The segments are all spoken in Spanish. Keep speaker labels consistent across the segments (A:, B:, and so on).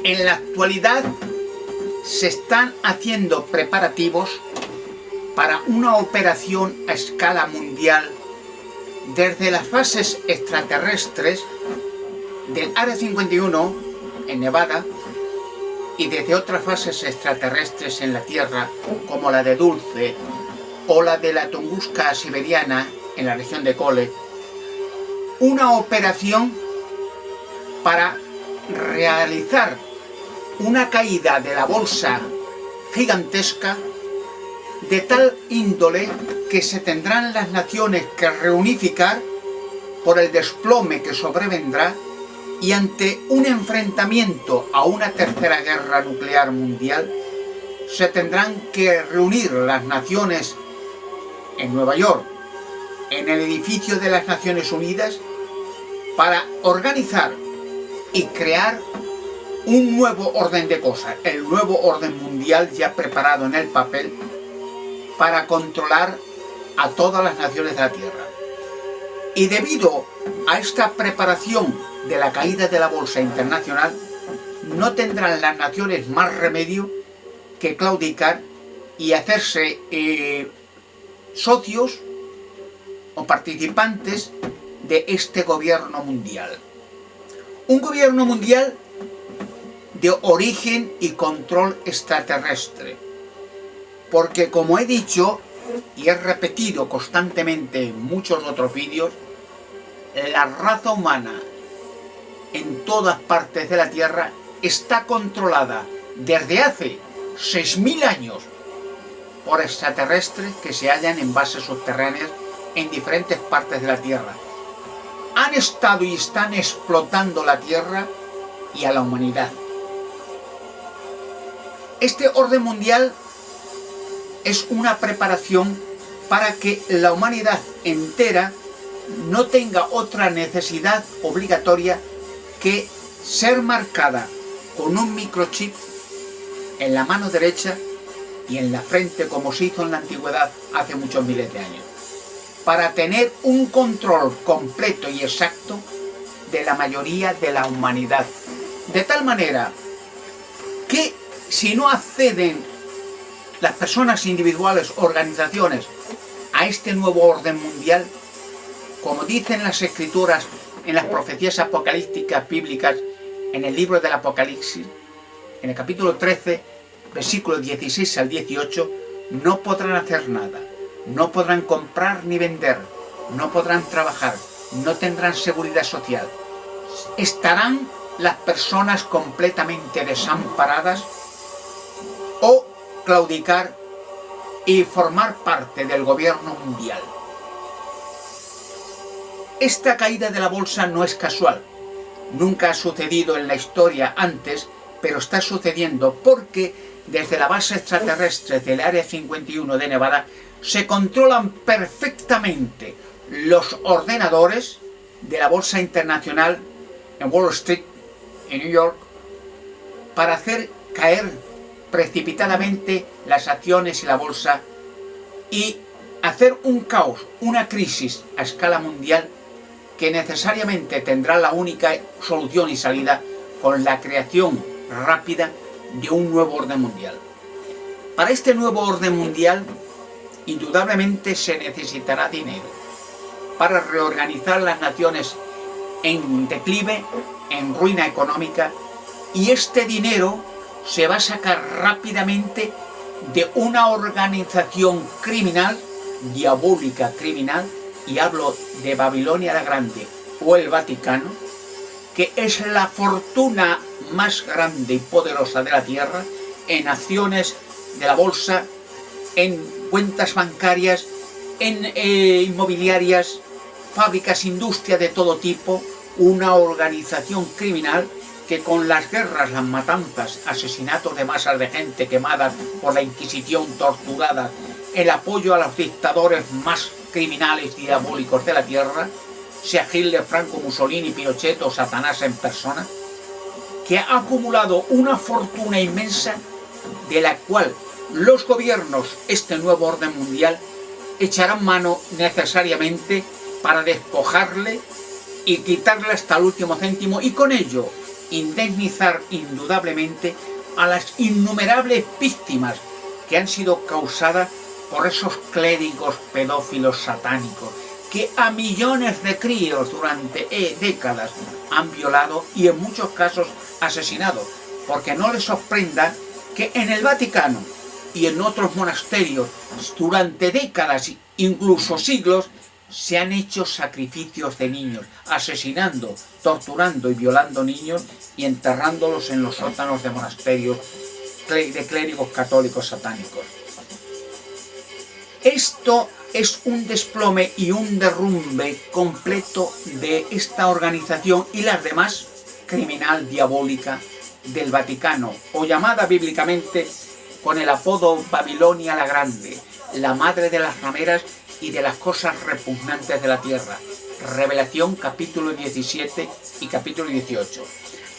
A: En la actualidad se están haciendo preparativos para una operación a escala mundial desde las bases extraterrestres del Área 51 en Nevada y desde otras bases extraterrestres en la Tierra, como la de Dulce o la de la Tunguska siberiana en la región de Kole, una operación para realizar una caída de la bolsa gigantesca de tal índole que se tendrán las naciones que reunificar por el desplome que sobrevendrá, y ante un enfrentamiento a una tercera guerra nuclear mundial se tendrán que reunir las naciones en Nueva York, en el edificio de las Naciones Unidas, para organizar y crear un nuevo orden de cosas, el nuevo orden mundial ya preparado en el papel para controlar a todas las naciones de la Tierra. Y debido a esta preparación de la caída de la bolsa internacional, no tendrán las naciones más remedio que claudicar y hacerse socios o participantes de este gobierno mundial. Un gobierno mundial de origen y control extraterrestre, porque, como he dicho y he repetido constantemente en muchos otros vídeos, la raza humana en todas partes de la Tierra está controlada desde hace 6000 años por extraterrestres que se hallan en bases subterráneas en diferentes partes de la Tierra. Han estado y están explotando la Tierra y a la humanidad. Este orden mundial es una preparación para que la humanidad entera no tenga otra necesidad obligatoria que ser marcada con un microchip en la mano derecha y en la frente, como se hizo en la antigüedad hace muchos miles de años, para tener un control completo y exacto de la mayoría de la humanidad, de tal manera que si no acceden las personas individuales, organizaciones, a este nuevo orden mundial, como dicen las escrituras en las profecías apocalípticas bíblicas, en el libro del Apocalipsis, en el capítulo 13, versículos 16 al 18, no podrán hacer nada, no podrán comprar ni vender, no podrán trabajar, no tendrán seguridad social. Estarán las personas completamente desamparadas o claudicar y formar parte del gobierno mundial. Esta caída de la bolsa no es casual, nunca ha sucedido en la historia antes, pero está sucediendo porque desde la base extraterrestre del Área 51 de Nevada se controlan perfectamente los ordenadores de la bolsa internacional en Wall Street, en New York, para hacer caer precipitadamente las acciones y la bolsa y hacer un caos, una crisis a escala mundial que necesariamente tendrá la única solución y salida con la creación rápida de un nuevo orden mundial. Para este nuevo orden mundial, indudablemente se necesitará dinero para reorganizar las naciones en declive, en ruina económica, y este dinero se va a sacar rápidamente de una organización criminal, diabólica criminal, y hablo de Babilonia la Grande o el Vaticano, que es la fortuna más grande y poderosa de la Tierra en acciones de la bolsa, en cuentas bancarias, en inmobiliarias, fábricas, industria de todo tipo, una organización criminal que con las guerras, las matanzas, asesinatos de masas de gente quemadas por la Inquisición, torturada, el apoyo a los dictadores más criminales y diabólicos de la Tierra, sea Hitler, Franco, Mussolini, Pinochet o Satanás en persona, que ha acumulado una fortuna inmensa de la cual los gobiernos, este nuevo orden mundial, echarán mano necesariamente para despojarle y quitarle hasta el último céntimo, y con ello indemnizar indudablemente a las innumerables víctimas que han sido causadas por esos clérigos pedófilos satánicos que a millones de críos durante décadas han violado y en muchos casos asesinado. Porque no les sorprenda que en el Vaticano y en otros monasterios durante décadas, incluso siglos, se han hecho sacrificios de niños, asesinando, torturando y violando niños y enterrándolos en los sótanos de monasterios de clérigos católicos satánicos. Esto es un desplome y un derrumbe completo de esta organización y las demás criminal diabólica del Vaticano, o llamada bíblicamente con el apodo Babilonia la Grande, la madre de las rameras y de las cosas repugnantes de la tierra. Revelación capítulo 17 y capítulo 18.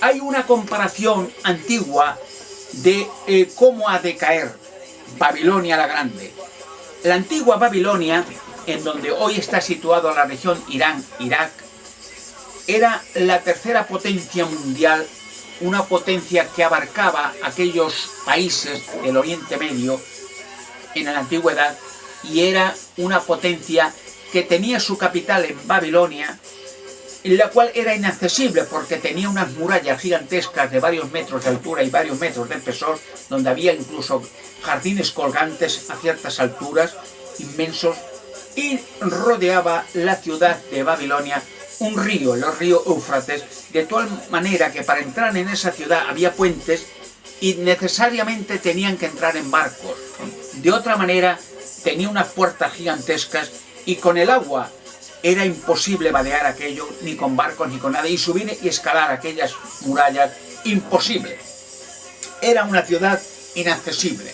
A: Hay una comparación antigua de cómo ha de caer Babilonia la Grande. La antigua Babilonia, en donde hoy está situada la región Irán-Irak, era la tercera potencia mundial, una potencia que abarcaba aquellos países del Oriente Medio en la antigüedad, y era una potencia que tenía su capital en Babilonia, en la cual era inaccesible porque tenía unas murallas gigantescas de varios metros de altura y varios metros de espesor, donde había incluso jardines colgantes a ciertas alturas, inmensos, y rodeaba la ciudad de Babilonia un río, el río Éufrates, de tal manera que para entrar en esa ciudad había puentes y necesariamente tenían que entrar en barcos. De otra manera, tenía unas puertas gigantescas y con el agua era imposible vadear aquello, ni con barcos ni con nada, y subir y escalar aquellas murallas, imposible. Era una ciudad inaccesible.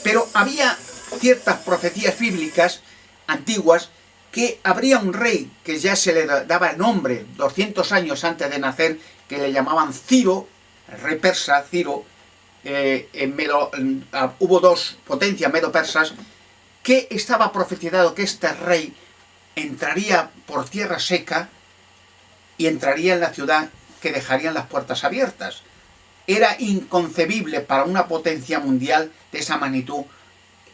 A: Pero había ciertas profecías bíblicas antiguas que habría un rey que ya se le daba el nombre 200 años antes de nacer, que le llamaban Ciro, el rey persa Ciro. Hubo dos potencias medo-persas, que estaba profetizado que este rey entraría por tierra seca y entraría en la ciudad, que dejarían las puertas abiertas. Era inconcebible para una potencia mundial de esa magnitud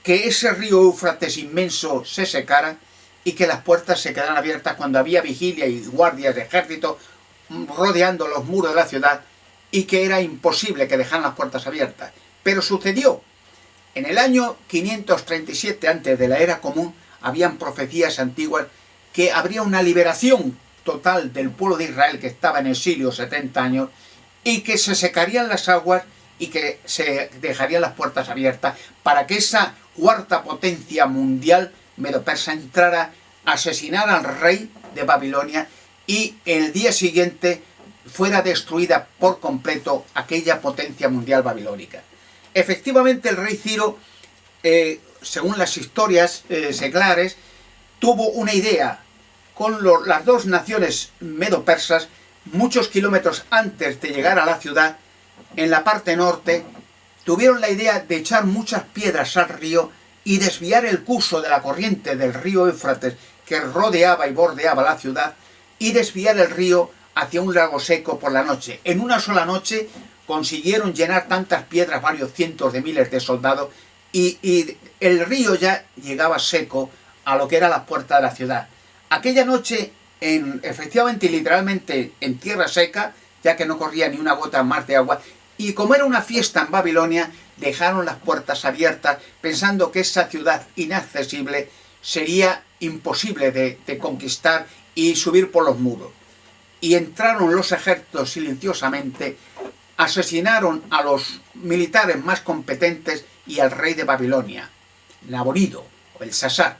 A: que ese río Éufrates inmenso se secara y que las puertas se quedaran abiertas cuando había vigilia y guardias de ejército rodeando los muros de la ciudad, y que era imposible que dejaran las puertas abiertas. Pero sucedió. En el año 537 antes de la era común, habían profecías antiguas que habría una liberación total del pueblo de Israel que estaba en exilio 70 años, y que se secarían las aguas y que se dejarían las puertas abiertas para que esa cuarta potencia mundial medo-persa entrara, asesinara al rey de Babilonia y el día siguiente fuera destruida por completo aquella potencia mundial babilónica. Efectivamente, el rey Ciro, según las historias seglares, tuvo una idea con las dos naciones medo-persas. Muchos kilómetros antes de llegar a la ciudad, en la parte norte, tuvieron la idea de echar muchas piedras al río y desviar el curso de la corriente del río Éufrates, que rodeaba y bordeaba la ciudad, y desviar el río hacia un lago seco por la noche. En una sola noche consiguieron llenar tantas piedras varios cientos de miles de soldados, y el río ya llegaba seco a lo que era la puerta de la ciudad. Aquella noche, efectivamente y literalmente en tierra seca, ya que no corría ni una gota más de agua, y como era una fiesta en Babilonia, dejaron las puertas abiertas pensando que esa ciudad inaccesible sería imposible de conquistar y subir por los muros. Y entraron los ejércitos silenciosamente, asesinaron a los militares más competentes y al rey de Babilonia, Nabonido, o el Sasar.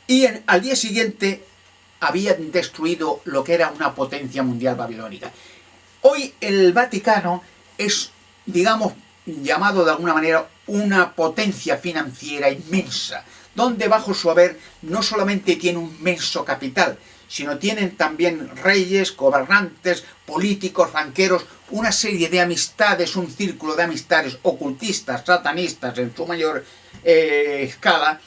A: Y al día siguiente habían destruido lo que era una potencia mundial babilónica. Hoy el Vaticano es, digamos, llamado de alguna manera una potencia financiera inmensa, donde bajo su haber no solamente tiene un inmenso capital, sino tienen también reyes, gobernantes, políticos, banqueros, una serie de amistades, un círculo de amistades ocultistas, satanistas en su mayor escala,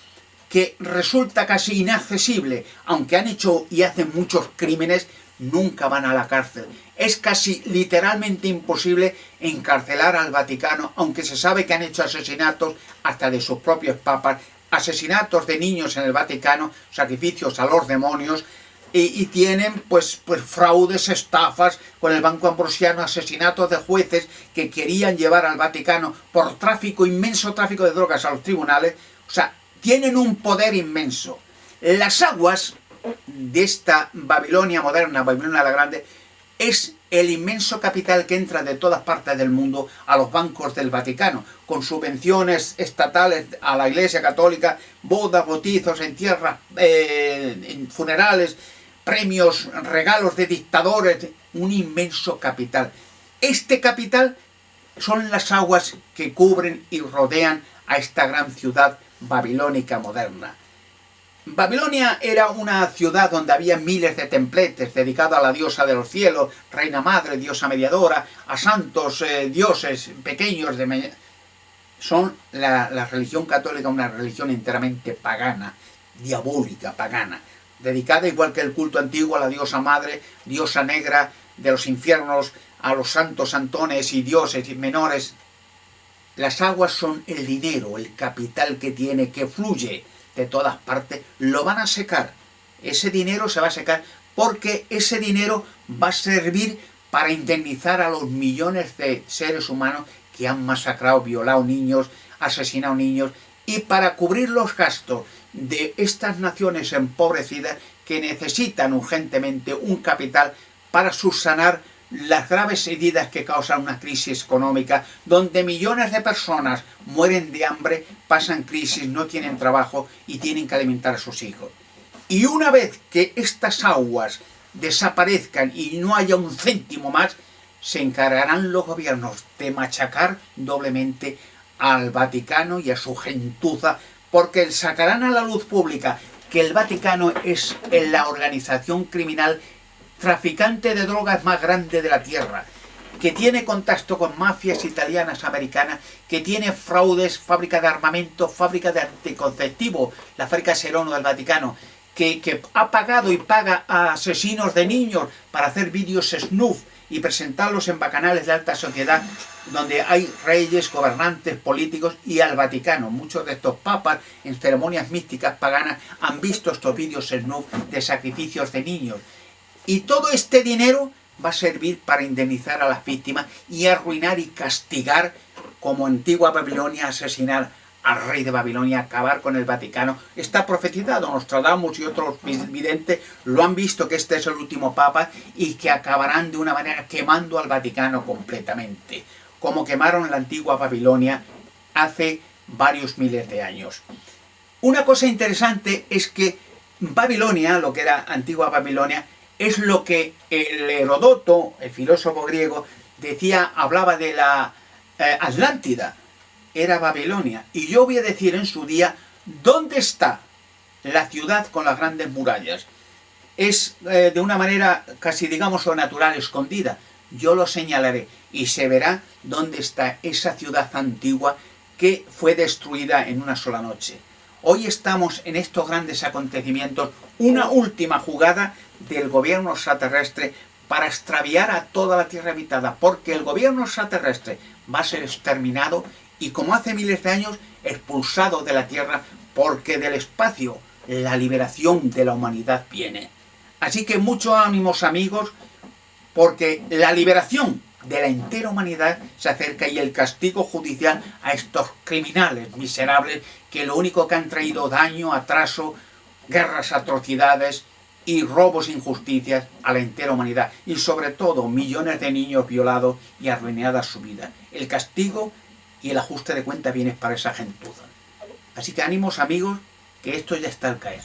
A: que resulta casi inaccesible, aunque han hecho y hacen muchos crímenes, nunca van a la cárcel. Es casi literalmente imposible encarcelar al Vaticano, aunque se sabe que han hecho asesinatos hasta de sus propios papas, asesinatos de niños en el Vaticano, sacrificios a los demonios, y tienen pues fraudes, estafas con el Banco Ambrosiano, asesinatos de jueces que querían llevar al Vaticano por tráfico, inmenso tráfico de drogas a los tribunales. O sea, tienen un poder inmenso. Las aguas de esta Babilonia moderna, Babilonia la Grande, es el inmenso capital que entra de todas partes del mundo a los bancos del Vaticano, con subvenciones estatales a la Iglesia Católica, bodas, bautizos, entierros, funerales, premios, regalos de dictadores, un inmenso capital. Este capital son las aguas que cubren y rodean a esta gran ciudad babilónica moderna. Babilonia era una ciudad donde había miles de templetes dedicados a la diosa de los cielos, reina madre, diosa mediadora, a santos dioses pequeños. Son la religión católica una religión enteramente pagana, diabólica, pagana, dedicada igual que el culto antiguo a la diosa madre, diosa negra de los infiernos, a los santos santones y dioses y menores. Las aguas son el dinero, el capital que tiene, que fluye de todas partes. Lo van a secar. Ese dinero se va a secar porque ese dinero va a servir para indemnizar a los millones de seres humanos que han masacrado, violado niños, asesinado niños, y para cubrir los gastos de estas naciones empobrecidas que necesitan urgentemente un capital para subsanar las graves heridas que causan una crisis económica, donde millones de personas mueren de hambre, pasan crisis, no tienen trabajo y tienen que alimentar a sus hijos. Y una vez que estas aguas desaparezcan y no haya un céntimo más, se encargarán los gobiernos de machacar doblemente al Vaticano y a su gentuza, porque sacarán a la luz pública que el Vaticano es la organización criminal traficante de drogas más grande de la tierra, que tiene contacto con mafias italianas, americanas, que tiene fraudes, fábrica de armamento, fábrica de anticonceptivos, la fábrica Serono del Vaticano, que ha pagado y paga a asesinos de niños para hacer vídeos snuff y presentarlos en bacanales de alta sociedad, donde hay reyes, gobernantes, políticos, y al Vaticano. Muchos de estos papas, en ceremonias místicas paganas, han visto estos vídeos snuff de sacrificios de niños. Y todo este dinero va a servir para indemnizar a las víctimas y arruinar y castigar, como antigua Babilonia, asesinar al rey de Babilonia, acabar con el Vaticano. Está profetizado, Nostradamus y otros videntes lo han visto, que este es el último papa y que acabarán de una manera quemando al Vaticano completamente, como quemaron la antigua Babilonia hace varios miles de años. Una cosa interesante es que Babilonia, lo que era antigua Babilonia, es lo que el Heródoto, el filósofo griego, decía, hablaba de la Atlántida, era Babilonia. Y yo voy a decir en su día dónde está la ciudad con las grandes murallas. Es de una manera casi, digamos, sobrenatural, escondida. Yo lo señalaré y se verá dónde está esa ciudad antigua que fue destruida en una sola noche. Hoy estamos en estos grandes acontecimientos, una última jugada del gobierno extraterrestre para extraviar a toda la Tierra habitada, porque el gobierno extraterrestre va a ser exterminado y, como hace miles de años, expulsado de la Tierra, porque del espacio la liberación de la humanidad viene. Así que muchos ánimos, amigos, porque la liberación de la entera humanidad se acerca, y el castigo judicial a estos criminales miserables que lo único que han traído daño, atraso, guerras, atrocidades y robos, injusticias a la entera humanidad, y sobre todo millones de niños violados y arruinada su vida. El castigo y el ajuste de cuenta viene para esa gentuza. Así que ánimos, amigos, que esto ya está al caer.